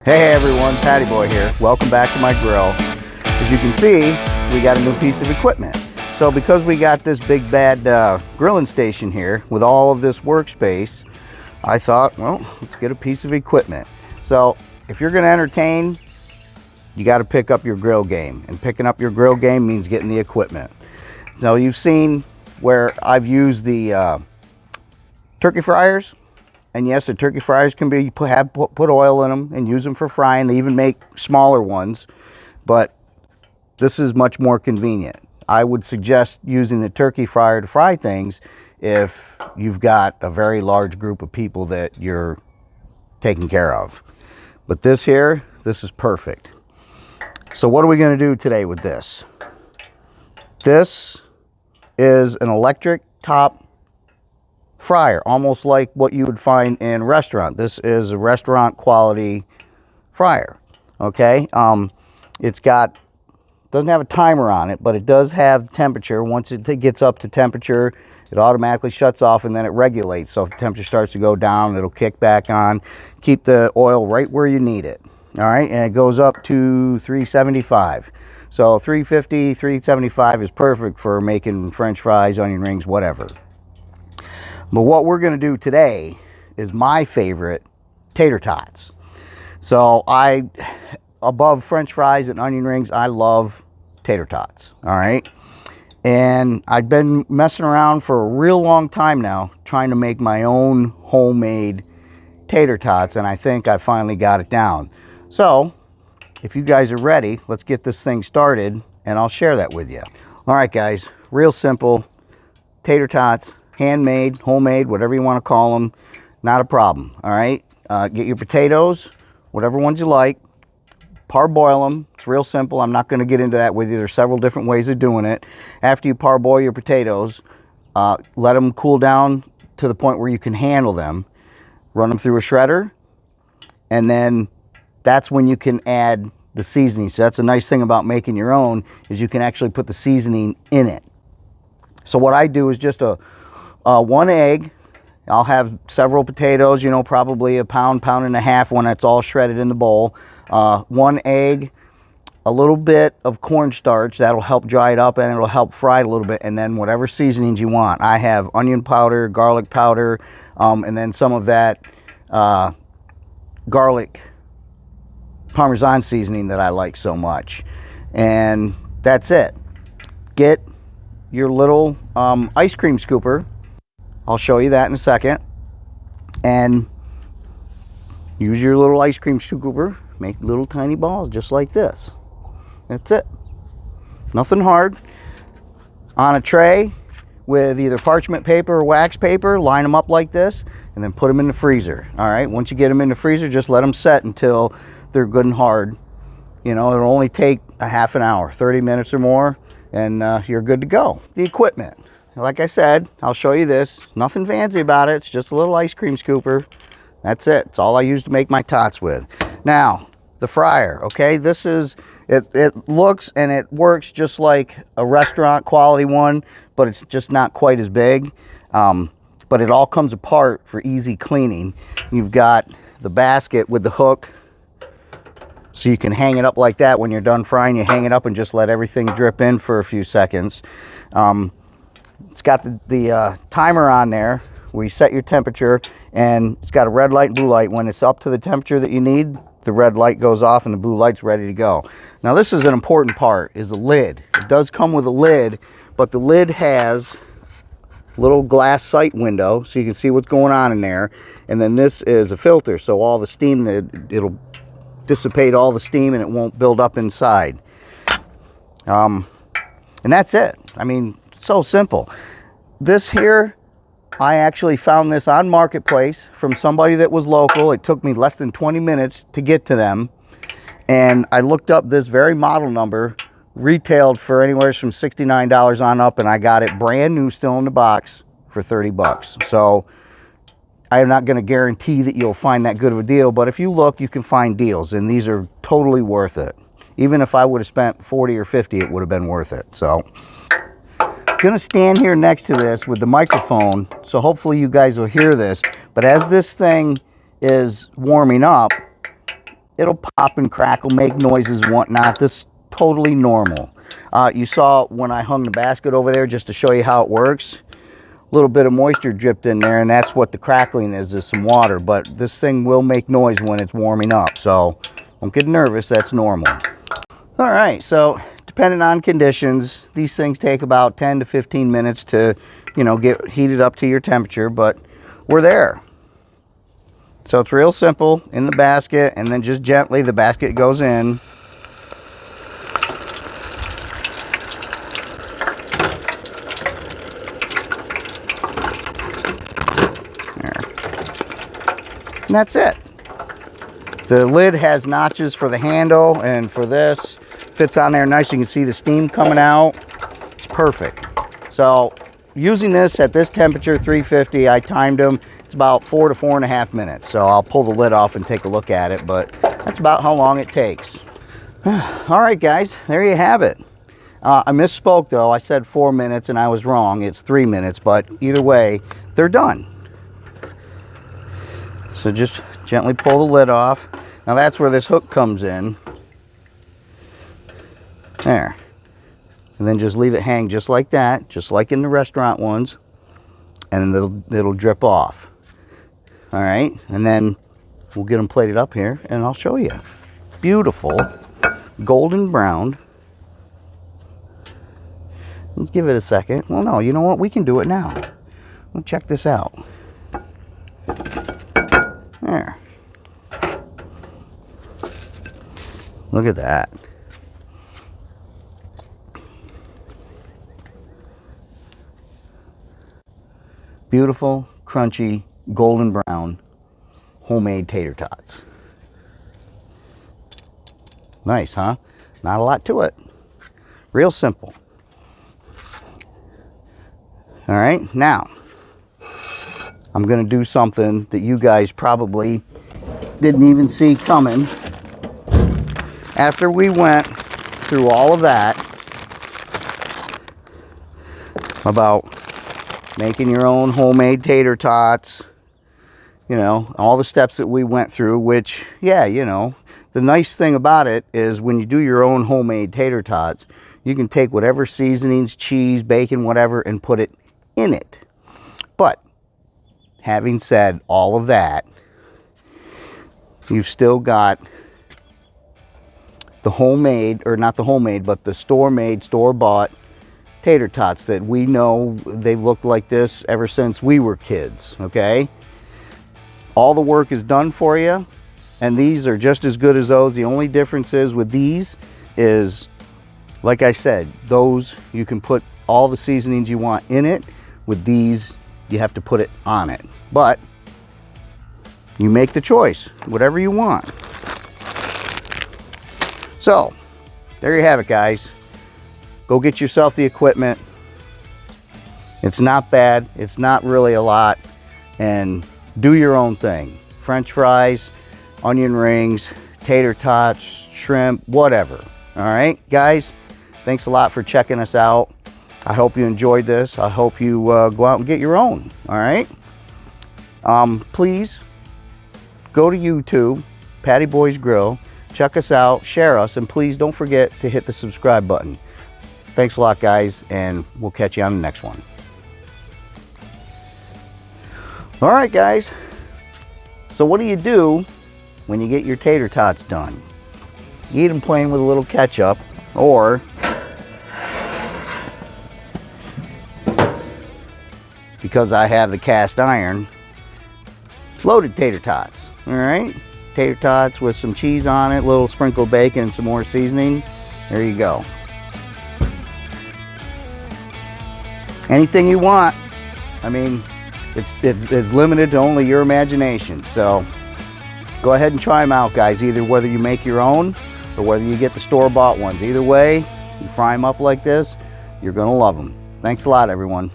Hey everyone, Patty Boy here. Welcome back to my grill. As you can see, we got a new piece of equipment. So because we got this big bad grilling station here with all of this workspace, I thought, well, let's get a piece of equipment. So if you're gonna entertain, you gotta pick up your grill game. And picking up your grill game means getting the equipment. So you've seen where I've used the turkey fryers. And yes, the turkey fryers can be put oil in them and use them for frying. They even make smaller ones, but this is much more convenient. I would suggest using the turkey fryer to fry things if you've got a very large group of people that you're taking care of. But this here, this is perfect. So what are we going to do today with this? This is an electric top fryer, almost like what you would find in a restaurant. This is a restaurant quality fryer. Okay, doesn't have a timer on it, but it does have temperature. Once it gets up to temperature, it automatically shuts off and then it regulates. So if the temperature starts to go down, it'll kick back on. Keep the oil right where you need it. All right, and it goes up to 375. So 350, 375 is perfect for making French fries, onion rings, whatever. But what we're going to do today is my favorite, tater tots. So above French fries and onion rings, I love tater tots. All right. And I've been messing around for a real long time now, trying to make my own homemade tater tots. And I think I finally got it down. So if you guys are ready, let's get this thing started and I'll share that with you. All right, guys, real simple tater tots. Handmade, homemade, whatever you want to call them, not a problem. All right, get your potatoes, whatever ones you like, parboil them. It's real simple. I'm not going to get into that with you. There's several different ways of doing it. After you parboil your potatoes, let them cool down to the point where you can handle them. Run them through a shredder, and then that's when you can add the seasoning. So that's a nice thing about making your own, is you can actually put the seasoning in it. So what I do is just one egg. I'll have several potatoes, you know, probably a pound and a half when it's all shredded in the bowl. One egg, a little bit of cornstarch. That'll help dry it up and it'll help fry it a little bit. And then whatever seasonings you want. I have onion powder, garlic powder, and then some of that garlic Parmesan seasoning that I like so much. And that's it. Get your little ice cream scooper. I'll show you that in a second. And use your little ice cream scooper. Make little tiny balls just like this. That's it. Nothing hard. On a tray with either parchment paper or wax paper, line them up like this and then put them in the freezer. All right, once you get them in the freezer, just let them set until they're good and hard. You know, it'll only take a half an hour, 30 minutes or more, and you're good to go. The equipment. Like I said, I'll show you this. Nothing fancy about it. It's just a little ice cream scooper. That's it. It's all I use to make my tots with. Now, the fryer, okay? This is, it looks and it works just like a restaurant quality one, but it's just not quite as big. But it all comes apart for easy cleaning. You've got the basket with the hook, so you can hang it up like that. When you're done frying, you hang it up and just let everything drip in for a few seconds. It's got the timer on there where you set your temperature, and it's got a red light and blue light. When it's up to the temperature that you need, the red light goes off and the blue light's ready to go. Now this is an important part, is the lid. It does come with a lid, but the lid has a little glass sight window so you can see what's going on in there. And then this is a filter, so all the steam, it'll dissipate all the steam and it won't build up inside. And that's it. I mean, so simple. This here, I actually found this on Marketplace from somebody that was local. It took me less than 20 minutes to get to them. And I looked up this very model number, retailed for anywhere from $69 on up, and I got it brand new, still in the box, for 30 bucks. So I am not going to guarantee that you'll find that good of a deal, but if you look, you can find deals, and these are totally worth it. Even if I would have spent 40 or 50, it would have been worth it. So going to stand here next to this with the microphone, so hopefully you guys will hear this. But as this thing is warming up, It'll pop and crackle, make noises and whatnot. This is totally normal. You saw when I hung the basket over there, just to show you how it works. A little bit of moisture dripped in there, and that's what the crackling is some water. But this thing will make noise when it's warming up, so don't get nervous. That's normal. All right, so depending on conditions, these things take about 10 to 15 minutes to, you know, get heated up to your temperature, but we're there. So it's real simple. In the basket, and then just gently the basket goes in. There. And that's it. The lid has notches for the handle and for this. Fits on there nice. You can see the steam coming out. It's perfect. So using this at this temperature, 350, I timed them. It's about 4 to 4.5 minutes. So I'll pull the lid off and take a look at it, but that's about how long it takes. All right, guys, there you have it. I misspoke though. I said 4 minutes and I was wrong. It's 3 minutes, but either way, they're done. So just gently pull the lid off. Now that's where this hook comes in. There. And then just leave it hang just like that, just like in the restaurant ones, and it'll drip off. All right, and then we'll get them plated up here and I'll show you. Beautiful golden brown. Let's give it a second. Well, no, you know what? We can do it now. We'll check this out. There. Look at that. Beautiful, crunchy, golden brown, homemade tater tots. Nice, huh? Not a lot to it. Real simple. All right, now I'm gonna do something that you guys probably didn't even see coming. After we went through all of that about making your own homemade tater tots, you know, all the steps that we went through, which, yeah, you know, the nice thing about it is when you do your own homemade tater tots, you can take whatever seasonings, cheese, bacon, whatever, and put it in it. But having said all of that, you've still got the homemade, or not the homemade, but the store-made, store-bought tater tots that we know they've looked like this ever since we were kids, okay? All the work is done for you, and these are just as good as those. The only difference is with these is, like I said, those you can put all the seasonings you want in it. With these, you have to put it on it. But you make the choice, whatever you want. So, there you have it, guys. Go get yourself the equipment. It's not bad. It's not really a lot. And do your own thing. French fries, onion rings, tater tots, shrimp, whatever. All right, guys, thanks a lot for checking us out. I hope you enjoyed this. I hope you go out and get your own. All right. Please go to YouTube, Patty Boy's Grill. Check us out, share us, and please don't forget to hit the subscribe button. Thanks a lot, guys, and we'll catch you on the next one. All right, guys. So what do you do when you get your tater tots done? You eat them plain with a little ketchup, or because I have the cast iron, loaded tater tots. All right, tater tots with some cheese on it, a little sprinkled bacon, and some more seasoning. There you go. Anything you want. I mean, it's limited to only your imagination. So go ahead and try them out, guys. Either whether you make your own or whether you get the store-bought ones. Either way, you fry them up like this, you're gonna love them. Thanks a lot, everyone.